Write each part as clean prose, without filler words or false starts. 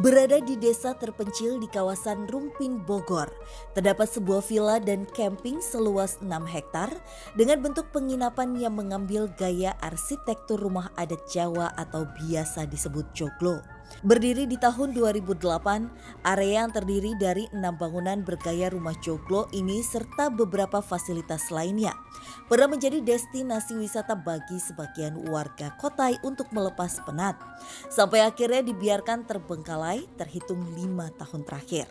Berada di desa terpencil di kawasan Rumpin, Bogor, terdapat sebuah villa dan camping seluas 6 hektar dengan bentuk penginapan yang mengambil gaya arsitektur rumah adat Jawa atau biasa disebut joglo. Berdiri di tahun 2008, area yang terdiri dari 6 bangunan bergaya rumah joglo ini serta beberapa fasilitas lainnya pernah menjadi destinasi wisata bagi sebagian warga Kotai untuk melepas penat. Sampai akhirnya dibiarkan terbengkalai terhitung 5 tahun terakhir.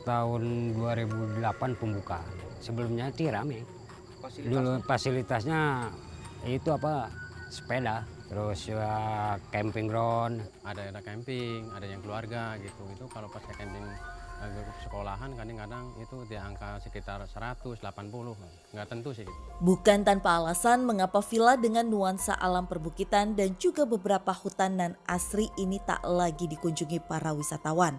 Tahun 2008 pembukaan. Sebelumnya itu rame. Dulu fasilitasnya itu sepeda, terus camping ground. Ada camping, ada yang keluarga gitu. Itu kalau pas camping sekolahan kadang-kadang itu di angka sekitar 100, 80, nggak tentu sih. Bukan tanpa alasan mengapa villa dengan nuansa alam perbukitan dan juga beberapa hutan nan asri ini tak lagi dikunjungi para wisatawan.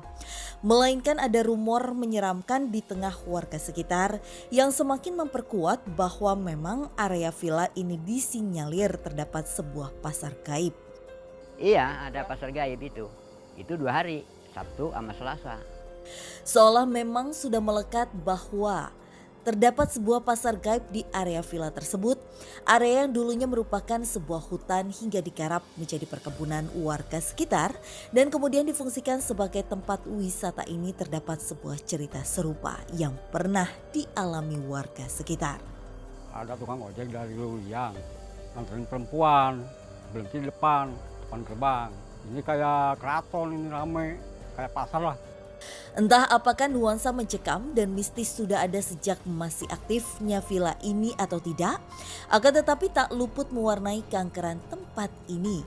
Melainkan ada rumor menyeramkan di tengah warga sekitar yang semakin memperkuat bahwa memang area villa ini disinyalir terdapat sebuah pasar gaib. Iya, ada pasar gaib itu. Itu 2 hari, Sabtu sama Selasa. Seolah memang sudah melekat bahwa terdapat sebuah pasar gaib di area villa tersebut, area yang dulunya merupakan sebuah hutan hingga digarap menjadi perkebunan warga sekitar dan kemudian difungsikan sebagai tempat wisata ini terdapat sebuah cerita serupa yang pernah dialami warga sekitar. Ada tukang ojek dari Luyang, nganterin perempuan, berhenti di depan gerbang. Ini kayak keraton, ini rame, kayak pasar lah. Entah apakah nuansa mencekam dan mistis sudah ada sejak masih aktifnya villa ini atau tidak, akan tetapi tak luput mewarnai keangkeran tempat ini.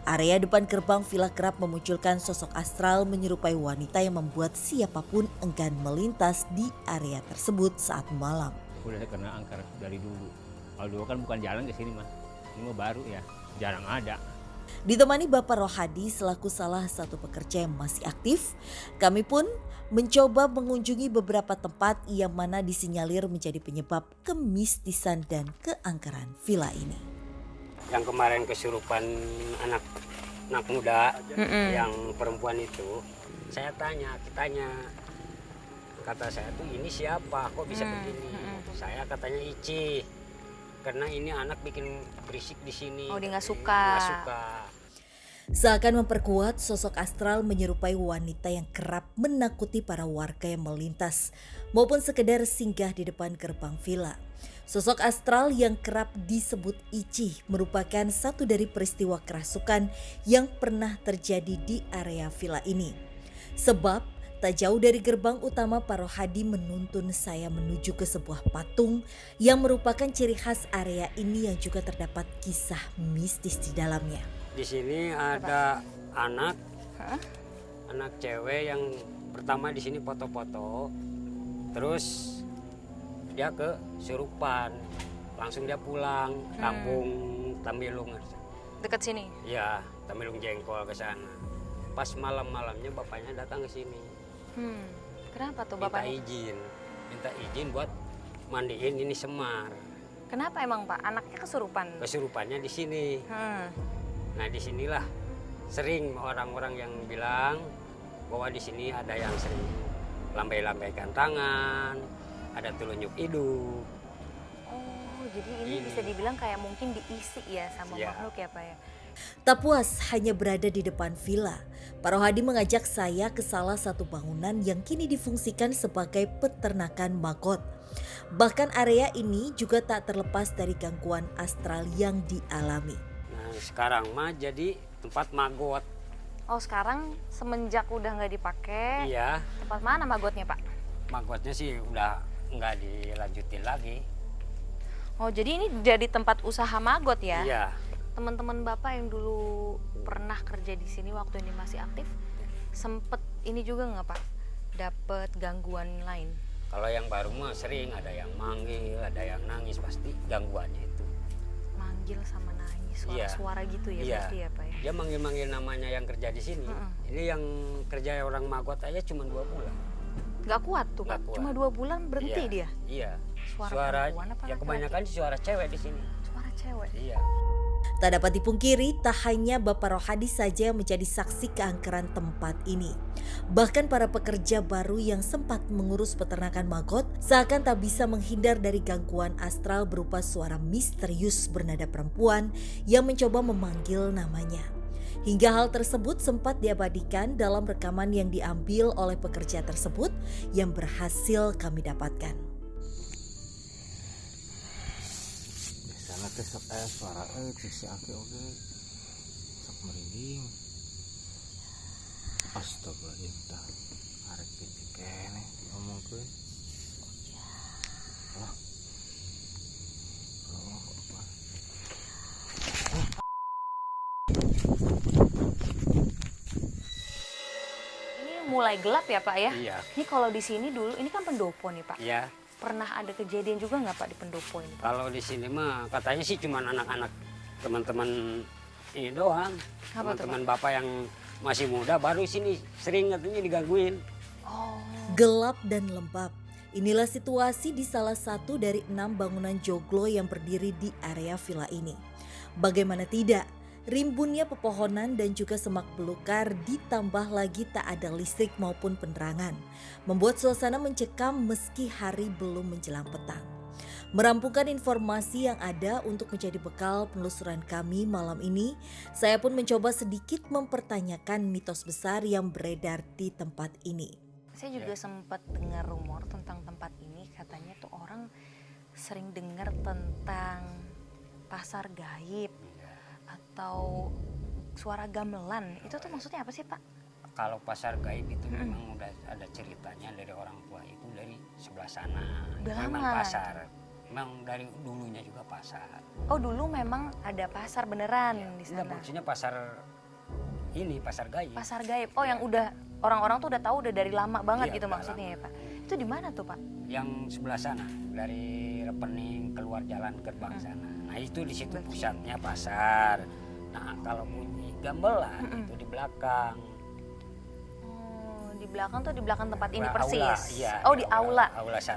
Area depan gerbang villa kerap memunculkan sosok astral menyerupai wanita yang membuat siapapun enggan melintas di area tersebut saat malam. Udah kena angker dari dulu. Kalau dulu kan bukan jalan ke sini mah. Ini mah baru ya, jarang ada. Ditemani Bapak Rohadi selaku salah satu pekerja yang masih aktif, kami pun mencoba mengunjungi beberapa tempat yang mana disinyalir menjadi penyebab kemistisan dan keangkeran villa ini. Yang kemarin kesurupan anak muda yang perempuan itu, saya tanya, kata saya tuh ini siapa, kok bisa begini? Saya katanya Ici. Karena ini anak bikin berisik di sini. Oh, dia nggak suka. Nggak suka. Seakan memperkuat sosok astral menyerupai wanita yang kerap menakuti para warga yang melintas maupun sekedar singgah di depan gerbang villa. Sosok astral yang kerap disebut Ici merupakan satu dari peristiwa kerasukan yang pernah terjadi di area villa ini. Sebab tak jauh dari gerbang utama Pak Rohadi menuntun saya menuju ke sebuah patung yang merupakan ciri khas area ini yang juga terdapat kisah mistis di dalamnya. Di sini ada anak cewek yang pertama di sini foto-foto, terus dia kesurupan, langsung dia pulang kampung Tambilung. Dekat sini? Iya, Tambilung Jengkol ke sana. Pas malam-malamnya bapaknya datang ke sini. Kenapa tuh bapaknya? Minta izin buat mandiin ini Semar. Kenapa emang Pak? Anaknya kesurupan? Kesurupannya di sini. Nah disinilah sering orang-orang yang bilang bahwa di sini ada yang sering lambai-lambaikan tangan, ada telunjuk hidup. Oh, jadi ini bisa dibilang kayak mungkin diisi ya sama makhluk ya Pak ya? Tak puas hanya berada di depan villa, Pak Rohadi mengajak saya ke salah satu bangunan yang kini difungsikan sebagai peternakan magot. Bahkan area ini juga tak terlepas dari gangguan astral yang dialami. Nah sekarang mah jadi tempat magot. Oh sekarang semenjak udah nggak dipakai, Iya. tempat mana magotnya Pak? Magotnya sih udah nggak dilanjutin lagi. Oh jadi ini jadi tempat usaha magot ya? Iya. Teman-teman Bapak yang dulu pernah kerja di sini waktu ini masih aktif, sempet ini juga nggak Pak? Dapat gangguan lain? Kalau yang baru mah sering ada yang manggil, ada yang nangis, pasti gangguannya itu. Manggil sama nangis, suara-suara gitu ya berarti ya Pak ya? Dia manggil-manggil namanya yang kerja di sini. Ini yang kerja orang magot aja cuma 2 bulan. Nggak kuat tuh Pak? Cuma 2 bulan berhenti dia? Iya. Suara perempuan apa ya laki-laki? kebanyakan suara cewek di sini. Suara cewek? Iya. Tak dapat dipungkiri, tak hanya Bapak Rohadi saja yang menjadi saksi keangkeran tempat ini. Bahkan para pekerja baru yang sempat mengurus peternakan maggot seakan tak bisa menghindar dari gangguan astral berupa suara misterius bernada perempuan yang mencoba memanggil namanya. Hingga hal tersebut sempat diabadikan dalam rekaman yang diambil oleh pekerja tersebut yang berhasil kami dapatkan. Biasalah teh sok suara si aki oge sok merinding. Astagfirullahaladzim tah arek pici keneh diomongkeun. Oh. Oh, apa? Ini mulai gelap ya Pak ya? Iya. Ini kalau di sini dulu, ini kan pendopo nih Pak. Iya. Pernah ada kejadian juga nggak Pak di pendopo ini? Pak? Kalau di sini mah katanya sih cuma anak-anak teman-teman ini doang. Apa tuh, Teman-teman bapak yang masih muda baru sini sering katanya digangguin. Oh. Gelap dan lembab. Inilah situasi di salah satu dari 6 bangunan joglo yang berdiri di area villa ini. Bagaimana tidak, rimbunnya pepohonan dan juga semak belukar ditambah lagi tak ada listrik maupun penerangan, membuat suasana mencekam meski hari belum menjelang petang. Merampungkan informasi yang ada untuk menjadi bekal penelusuran kami malam ini, saya pun mencoba sedikit mempertanyakan mitos besar yang beredar di tempat ini. Saya juga sempat dengar rumor tentang tempat ini, katanya tuh orang sering dengar tentang pasar gaib atau suara gamelan. Itu tuh maksudnya apa sih Pak? Kalau pasar gaib itu memang udah ada ceritanya dari orang tua itu dari sebelah sana. Udah Memang lama pasar. Memang dari dulunya juga pasar. Oh dulu memang ada pasar beneran di Enggak, sana. maksudnya pasar ini pasar gaib. Pasar gaib. Oh yang udah orang-orang tuh udah tahu udah dari lama banget Iya, gitu udah maksudnya lama. ya Pak. Itu di mana tuh Pak? Yang sebelah sana dari Repening keluar jalan gerbang sana. Nah itu di situ pusatnya pasar. Nah kalau bunyi gamelan itu di belakang. Oh, di belakang tuh di belakang tempat ini Aula, persis. iya, Oh di aula. Aula 1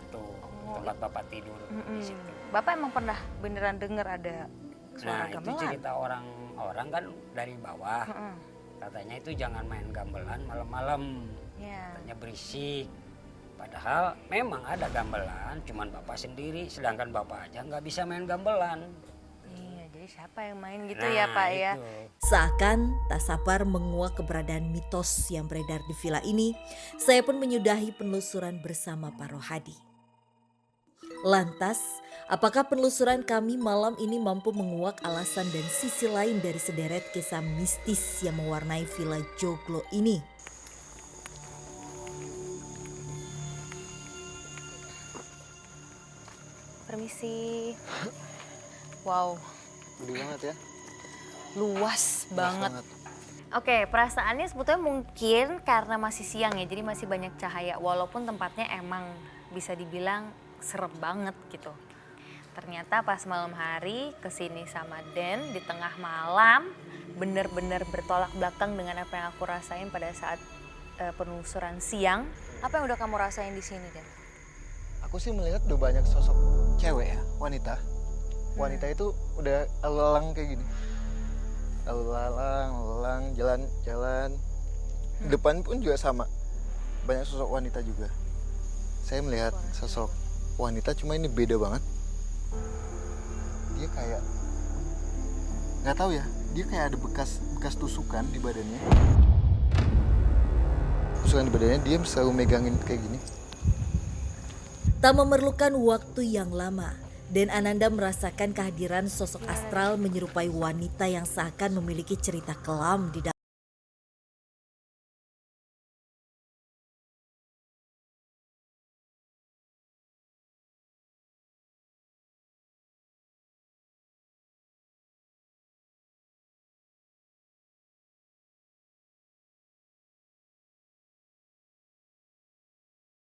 Oh, tempat bapak tidur di situ. Bapak emang pernah beneran dengar ada suara Nah itu gamelan? cerita orang-orang kan dari bawah. Heeh. Katanya itu jangan main gamelan malam-malam. Ya. Katanya berisik. Padahal memang ada gamelan, cuman bapak sendiri. Sedangkan bapak aja nggak bisa main gamelan. Iya, jadi siapa yang main gitu ya Pak ya? itu. Seakan tak sabar menguak keberadaan mitos yang beredar di villa ini, saya pun menyudahi penelusuran bersama Pak Rohadi. Lantas, apakah penelusuran kami malam ini mampu menguak alasan dan sisi lain dari sederet kisah mistis yang mewarnai villa joglo ini? Permisi. Wow, Gede banget ya. luas banget. Banget. Oke, perasaannya sebetulnya mungkin karena masih siang ya, jadi masih banyak cahaya. Walaupun tempatnya emang bisa dibilang serem banget gitu. Ternyata pas malam hari kesini sama Den di tengah malam, bener-bener bertolak belakang dengan apa yang aku rasain pada saat penelusuran siang. Apa yang udah kamu rasain di sini, Den? Aku sih melihat udah banyak sosok cewek ya, wanita. Wanita itu udah lalang kayak gini. Lalang, jalan-jalan. Depan pun juga sama. Banyak sosok wanita juga. Saya melihat sosok wanita, cuma ini beda banget. Dia kayak nggak tahu ya, dia kayak ada bekas tusukan di badannya. Tusukan di badannya, dia selalu megangin kayak gini. Tak memerlukan waktu yang lama, Den Ananda merasakan kehadiran sosok astral menyerupai wanita yang seakan memiliki cerita kelam di dalam